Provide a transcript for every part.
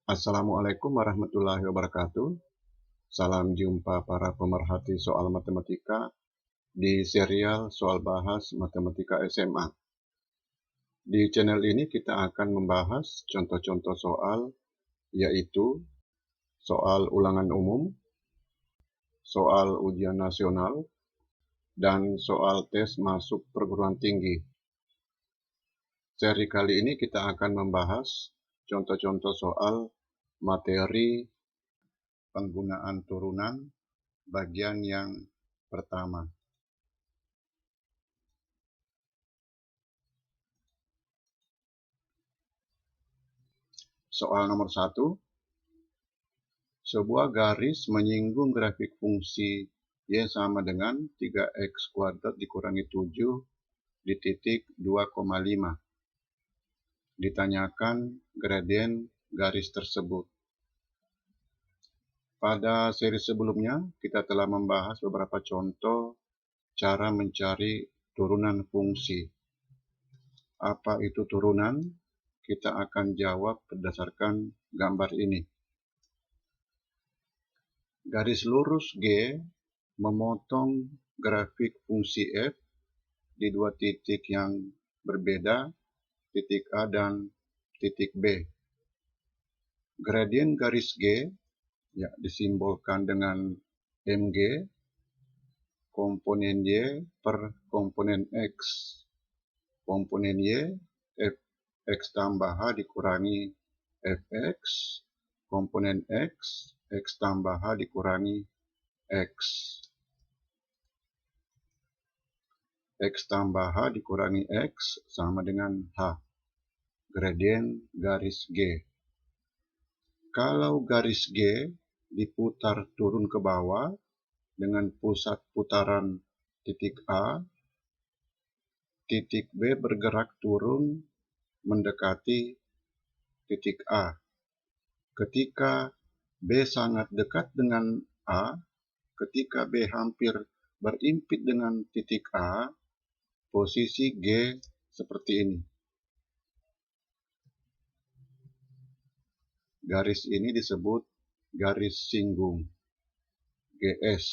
Assalamualaikum warahmatullahi wabarakatuh. Salam jumpa para pemerhati soal matematika di serial soal bahas matematika SMA. Di channel ini kita akan membahas contoh-contoh soal, yaitu soal ulangan umum, soal ujian nasional, dan soal tes masuk perguruan tinggi. Seri kali ini kita akan membahas contoh-contoh soal materi penggunaan turunan bagian yang pertama. Soal nomor 1. Sebuah garis menyinggung grafik fungsi Y sama dengan 3x kuadrat dikurangi 7 di titik 2,5. Ditanyakan gradien garis tersebut. Pada seri sebelumnya, kita telah membahas beberapa contoh cara mencari turunan fungsi. Apa itu turunan? Kita akan jawab berdasarkan gambar ini. Garis lurus G memotong grafik fungsi f di dua titik yang berbeda, titik A dan titik B. Gradien garis G disimbolkan dengan mg, komponen Y per komponen X. Komponen Y, fx tambah H dikurangi fx, komponen X, X tambah H dikurangi X. X tambah H dikurangi X sama dengan H. Gradien garis G. Kalau garis G diputar turun ke bawah dengan pusat putaran titik A, titik B bergerak turun mendekati titik A. Ketika B sangat dekat dengan A, ketika B hampir berimpit dengan titik A, posisi G seperti ini. Garis ini disebut garis singgung, GS.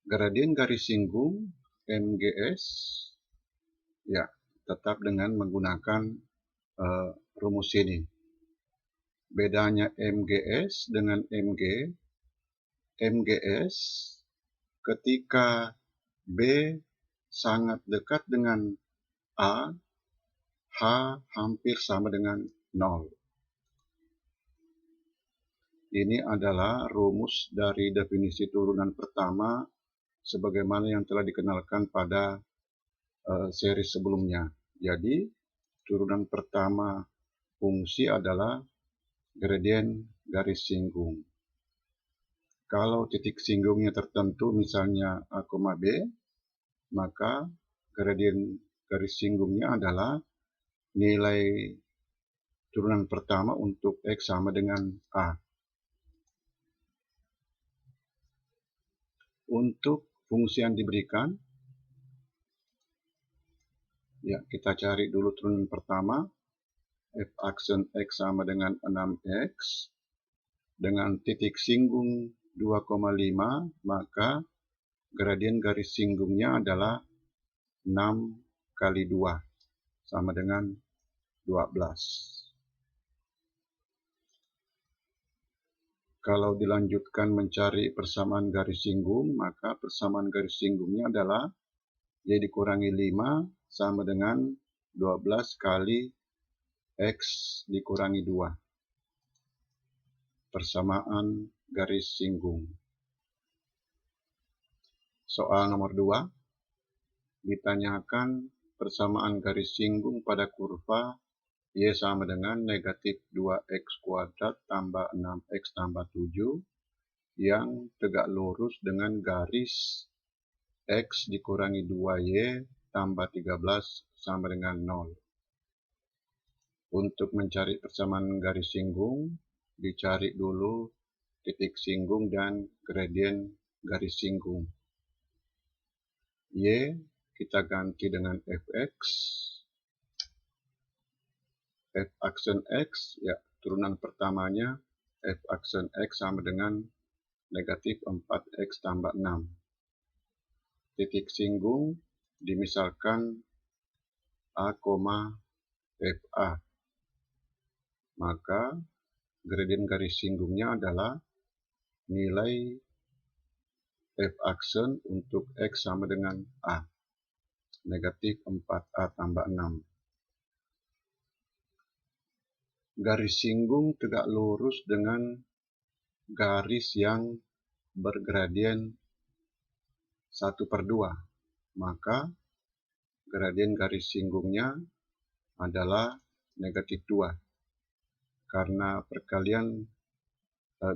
Gradien garis singgung, MGS, tetap dengan menggunakan rumus ini. Bedanya MGS dengan MG, MGS ketika B sangat dekat dengan A, H hampir sama dengan 0. Ini adalah rumus dari definisi turunan pertama sebagaimana yang telah dikenalkan pada seri sebelumnya. Jadi, turunan pertama fungsi adalah gradien garis singgung. Kalau titik singgungnya tertentu, misalnya A, B, maka gradien garis singgungnya adalah nilai turunan pertama untuk X sama dengan A. Untuk fungsi yang diberikan, kita cari dulu turunan pertama. F aksen X sama dengan 6X. Dengan titik singgung 2,5, maka gradien garis singgungnya adalah 6 kali 2, sama dengan 12. Kalau dilanjutkan mencari persamaan garis singgung, maka persamaan garis singgungnya adalah Y dikurangi 5 sama dengan 12 kali X dikurangi 2. Persamaan garis singgung. Soal nomor 2. Ditanyakan persamaan garis singgung pada kurva Y sama dengan negatif 2X kuadrat tambah 6X tambah 7 yang tegak lurus dengan garis X dikurangi 2Y tambah 13 sama dengan 0. Untuk mencari persamaan garis singgung, dicari dulu titik singgung dan gradien garis singgung. Y kita ganti dengan fx. F aksen X, ya turunan pertamanya F aksen X sama dengan negatif 4X tambah 6. Titik singgung dimisalkan A, FA. Maka gradien garis singgungnya adalah nilai F aksen untuk X sama dengan A. Negatif 4A tambah 6. Garis singgung tegak lurus dengan garis yang bergradien 1/2. Maka gradien garis singgungnya adalah negatif 2. Karena perkalian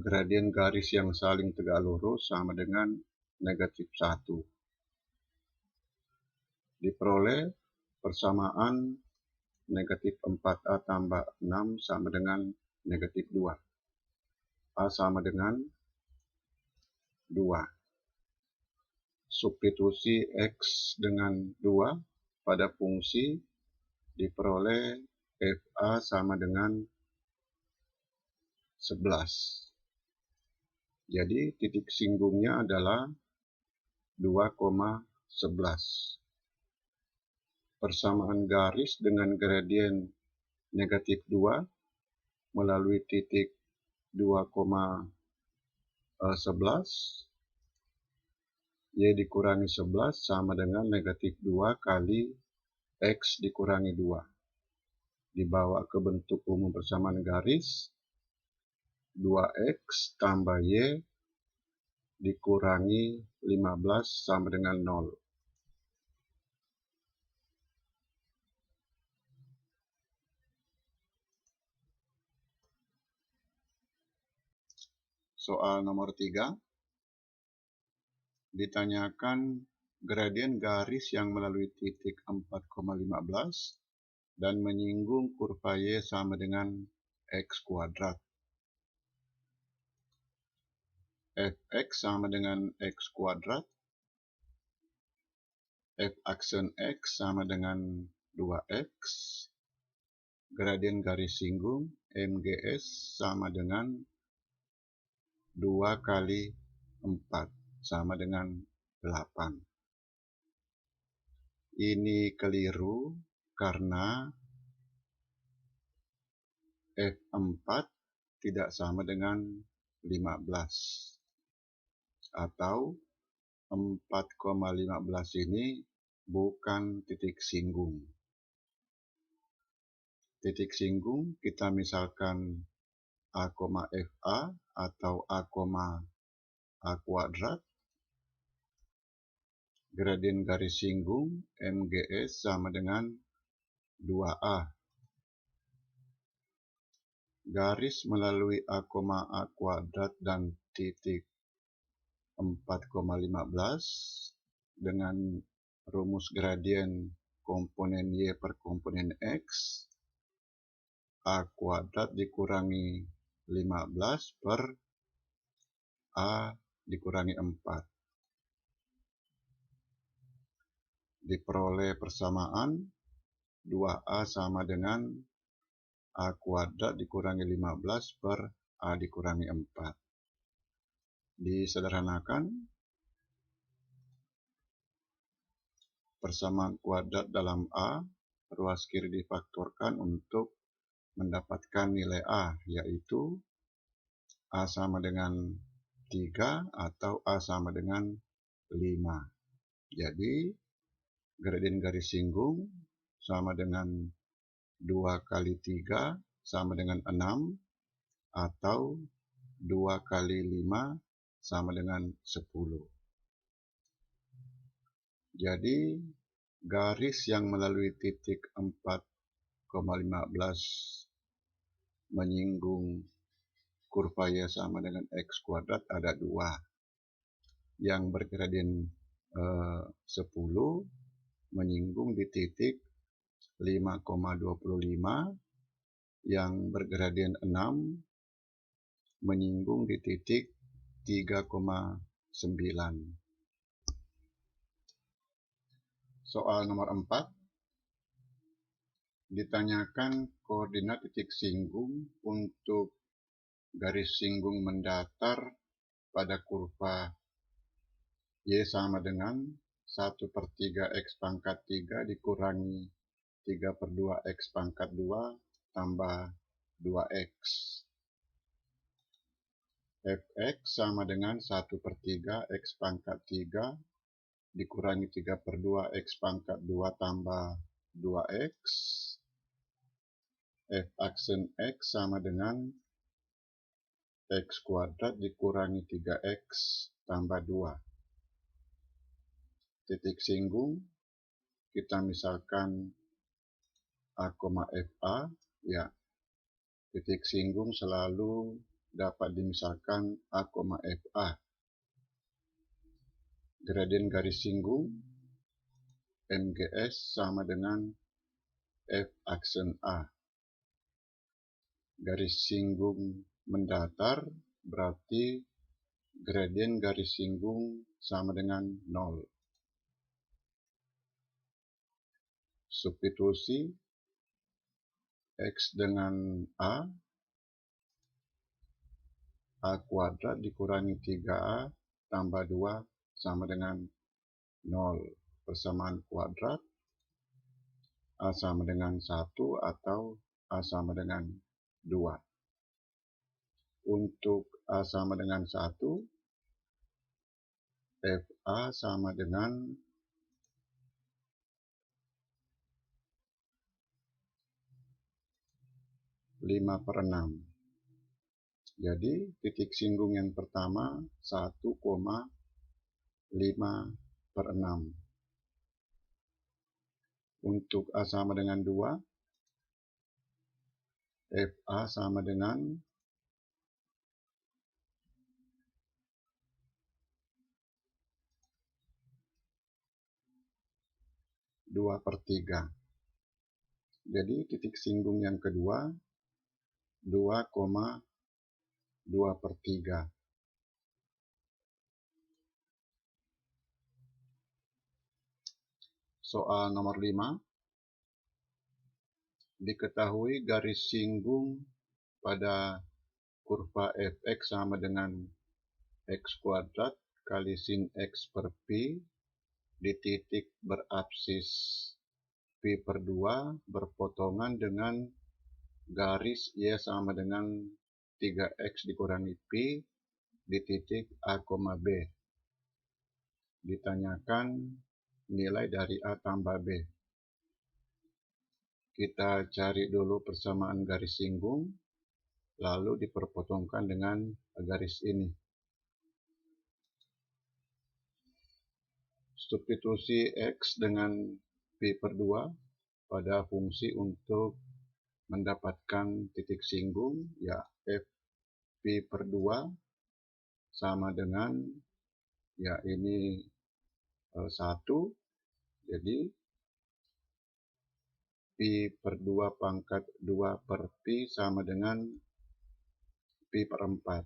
gradien garis yang saling tegak lurus sama dengan negatif 1. Diperoleh persamaan negatif 4A tambah 6 sama dengan negatif 2. A sama dengan 2. Substitusi X dengan 2 pada fungsi diperoleh FA sama dengan 11. Jadi titik singgungnya adalah 2,11. Persamaan garis dengan gradien negatif 2 melalui titik 2,11, Y dikurangi 11 sama dengan negatif 2 kali X dikurangi 2. Dibawa ke bentuk umum persamaan garis, 2X tambah Y dikurangi 15 sama dengan 0. Soal nomor 3. Ditanyakan gradien garis yang melalui titik 4,15 dan menyinggung kurva Y sama dengan X kuadrat. Fx sama dengan X kuadrat. F aksen X sama dengan 2X. Gradien garis singgung MGS sama dengan 2 kali 4 sama dengan 8. Ini keliru karena F4 tidak sama dengan 15. Atau 4,15 ini bukan titik singgung. Titik singgung kita misalkan A, FA atau A, A kuadrat. Gradien garis singgung MGS sama dengan 2A. Garis melalui A, A kuadrat dan titik 4,15 dengan rumus gradien komponen Y per komponen X. A kuadrat dikurangi 15 per A dikurangi 4. Diperoleh persamaan 2A sama dengan A kuadrat dikurangi 15 per A dikurangi 4. Disederhanakan, persamaan kuadrat dalam A ruas kiri difaktorkan untuk mendapatkan nilai A, yaitu A sama dengan 3 atau A sama dengan 5. Jadi gradien garis singgung sama dengan 2 kali 3 sama dengan 6 atau 2 kali 5 sama dengan 10. Jadi garis yang melalui titik 4,15 menyinggung kurva Y sama dengan X kuadrat ada 2. Yang bergradien 10 menyinggung di titik 5,25, yang bergradien 6 menyinggung di titik 3,9. Soal nomor 4. Ditanyakan koordinat titik singgung untuk garis singgung mendatar pada kurva Y sama dengan 1/3 X pangkat 3 dikurangi 3/2 X pangkat 2 tambah 2X. Fx sama dengan 1/3 X pangkat 3 dikurangi 3/2 X pangkat 2 tambah 2X. F aksen X sama dengan X kuadrat dikurangi 3X tambah 2. Titik singgung kita misalkan A, FA, ya. Titik singgung selalu dapat dimisalkan A, FA. Gradien garis singgung MGS sama dengan F aksen A. Garis singgung mendatar berarti gradien garis singgung sama dengan 0. Substitusi X dengan A kuadrat dikurangi 3A tambah 2 sama dengan 0. Persamaan kuadrat A sama dengan 1 atau A sama dengan 2. Untuk A sama dengan 1, FA sama dengan 5/6. Jadi titik singgung yang pertama 1,5/6. Untuk A sama dengan 2, FA sama dengan 2/3. Jadi titik singgung yang kedua 2,2/3. Soal nomor 5. Diketahui garis singgung pada kurva fx sama dengan x kuadrat kali sin x per pi di titik berabsis pi/2 berpotongan dengan garis y sama dengan 3x dikurangi pi di titik A, B. Ditanyakan nilai dari A tambah B. Kita cari dulu persamaan garis singgung, lalu diperpotongkan dengan garis ini. Substitusi X dengan pi/2 pada fungsi untuk mendapatkan titik singgung, ya F pi/2 sama dengan, ya ini 1, jadi pi/2 pangkat 2 per pi sama dengan pi/4.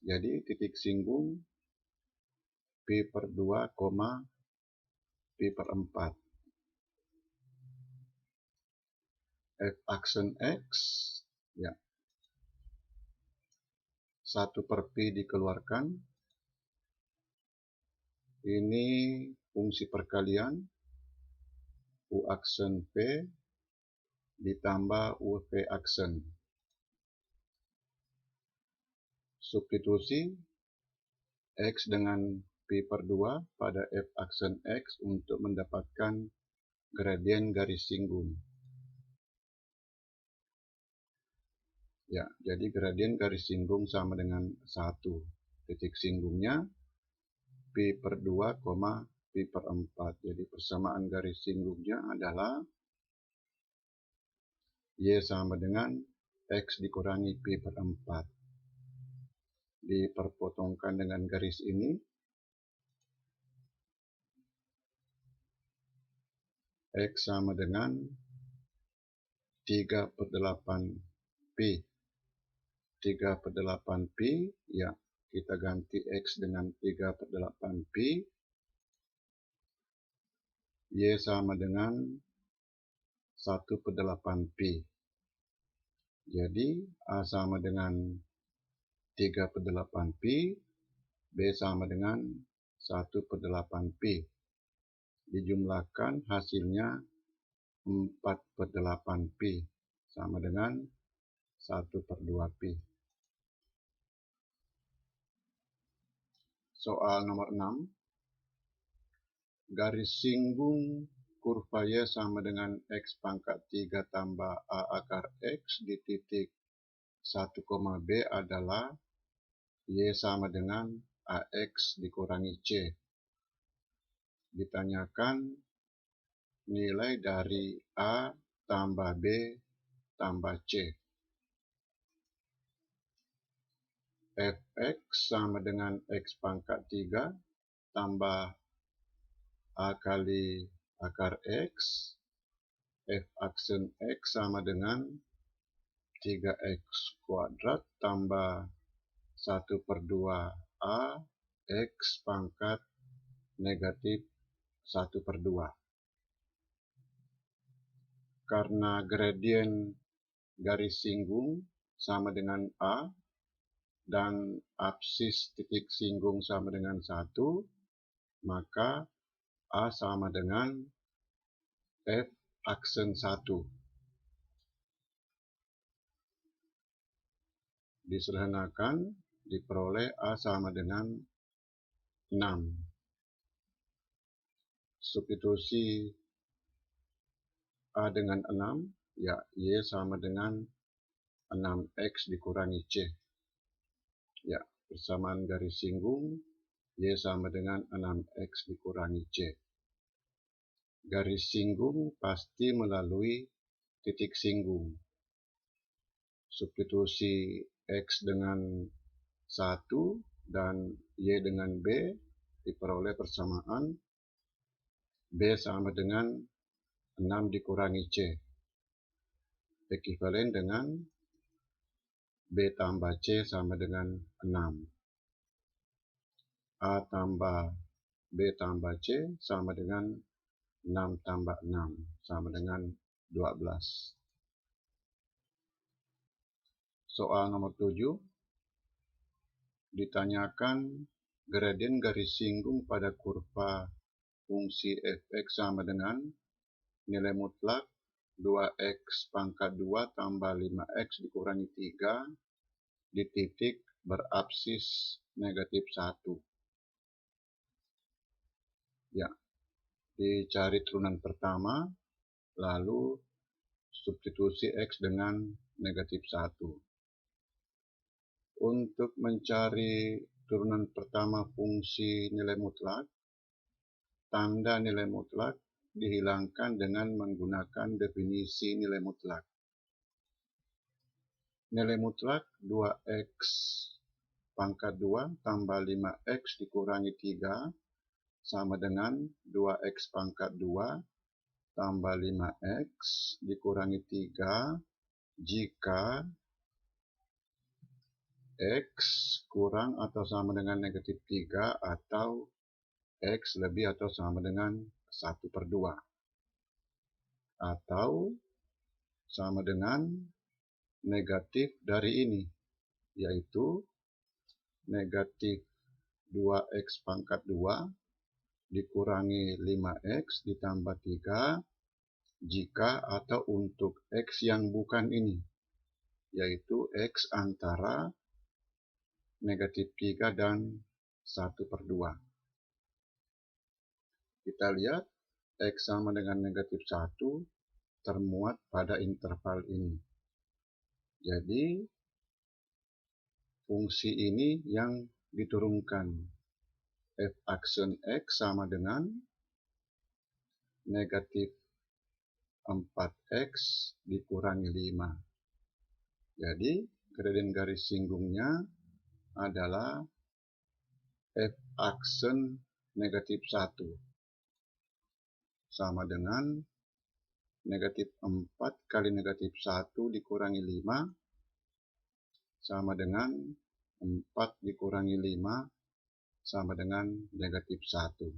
Jadi titik singgung pi/2, pi/4. F aksen X, ya 1 per pi dikeluarkan. Ini fungsi perkalian U aksen P ditambah UV aksen. Substitusi X dengan pi/2 pada F aksen X untuk mendapatkan gradien garis singgung. Ya, jadi gradien garis singgung sama dengan 1. Titik singgungnya pi/2, pi/4. Jadi persamaan garis singgungnya adalah Y sama dengan X dikurangi pi/4. Diperpotongkan dengan garis ini. X sama dengan 3/8 pi. 3/8 pi, ya kita ganti X dengan 3/8 pi. Y sama dengan 1/8 pi. Jadi A sama dengan 3/8 pi, B sama dengan 1/8 pi. Dijumlahkan hasilnya 4/8 pi sama dengan 1/2 pi. Soal nomor 6. Garis singgung kurva Y sama dengan X pangkat 3 tambah A akar X di titik 1, B adalah Y sama dengan AX dikurangi C. Ditanyakan nilai dari A tambah B tambah C. Fx sama dengan X pangkat 3 tambah A kali akar X. F aksen X sama dengan 3X kuadrat tambah 1/2 A X pangkat negatif 1/2. Karena gradien garis singgung sama dengan A dan absis titik singgung sama dengan 1, maka A sama dengan F aksen 1. Disederhanakan, diperoleh A sama dengan 6. Substitusi A dengan 6, ya Y sama dengan 6X dikurangi C. Ya, persamaan garis singgung, Y sama dengan 6X dikurangi C. Garis singgung pasti melalui titik singgung. Substitusi X dengan 1 dan Y dengan B diperoleh persamaan B sama dengan 6 dikurangi C. Ekuivalen dengan B tambah C sama dengan 6. A tambah B tambah C sama dengan 6 tambah 6 sama dengan 12. Soal nomor 7. Ditanyakan gradien garis singgung pada kurva fungsi fx sama dengan nilai mutlak 2x pangkat 2 tambah 5x dikurangi 3 di titik berabsis negatif 1. Ya, dicari turunan pertama, lalu substitusi X dengan negatif 1. Untuk mencari turunan pertama fungsi nilai mutlak, tanda nilai mutlak dihilangkan dengan menggunakan definisi nilai mutlak. Nilai mutlak 2x pangkat 2 tambah 5x dikurangi 3 sama dengan 2x pangkat 2 tambah 5x dikurangi 3 jika x kurang atau sama dengan negatif 3 atau x lebih atau sama dengan 1/2 atau sama dengan negatif dari ini, yaitu negatif 2x pangkat 2 dikurangi 5x ditambah 3 jika atau untuk x yang bukan ini, yaitu x antara negatif 3 dan 1/2. Kita lihat x sama dengan negatif 1 termuat pada interval ini. Jadi fungsi ini yang diturunkan. F aksen X sama dengan negatif 4X dikurangi 5. Jadi gradien garis singgungnya adalah F aksen negatif 1 sama dengan negatif 4 kali negatif 1 dikurangi 5 sama dengan 4 dikurangi 5 sama dengan negatif 1.